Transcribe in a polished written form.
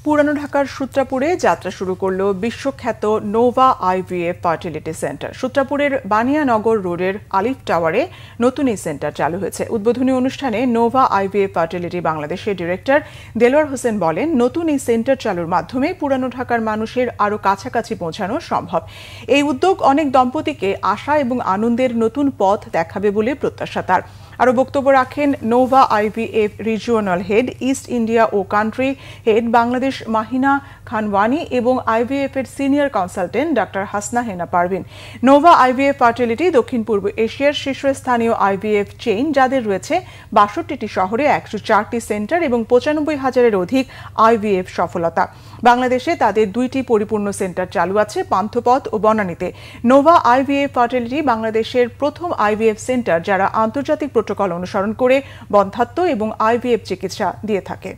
পুরানো ঢাকার সূত্রাপুরে যাত্রা শুরু করল বিশ্বখ্যাত Nova IVF fertility centre. সূত্রাপুরের Baniyanagar রোডের আলিফ টাওয়ারে নতুন এই সেন্টার চালু হয়েছে। উদ্বোধনী অনুষ্ঠানে নোভা আইভিএফ ফার্টিলিটি বাংলাদেশের ডিরেক্টর দেলোয়ার হোসেন বলেন, নতুন এই সেন্টার চালুর মাধ্যমে পুরানো ঢাকার মানুষের আরও কাছাকাছি পৌঁছানো সম্ভব। এই উদ্যোগ অনেক দম্পতিকে আশা এবং আনন্দের নতুন পথ দেখাবে বলে প্রত্যাশা তার। আরও বক্তব্য রাখেন Nova IVF regional head, east India ও কান্ট্রি হেড বাংলাদেশ মাহিনা খানওয়ানি এবং আইভিএফ এর senior consultant doctor Hasna Hena Parvin. Nova IVF fertility দক্ষিণ পূর্ব এশিয়ার শীর্ষস্থানীয় আইভিএফ চেইন, যাদের রয়েছে ৬২টি শহরে ১০৪টি সেন্টার এবং ৯৫,০০০-এর অধিক আইভিএফ সফলতা। বাংলাদেশে তাদের ২টি পরিপূর্ণ সেন্টার চালু আছে পান্থপথ ও বনানীতে। নোভা আইভিএফ ফার্টিলিটি বাংলাদেশের প্রথম আইভিএফ সেন্টার যারা আন্তর্জাতিক প্রোটোকল অনুসরণ করে বন্ধ্যাত্ব এবং আইভিএফ চিকিৎসা দিয়ে থাকে।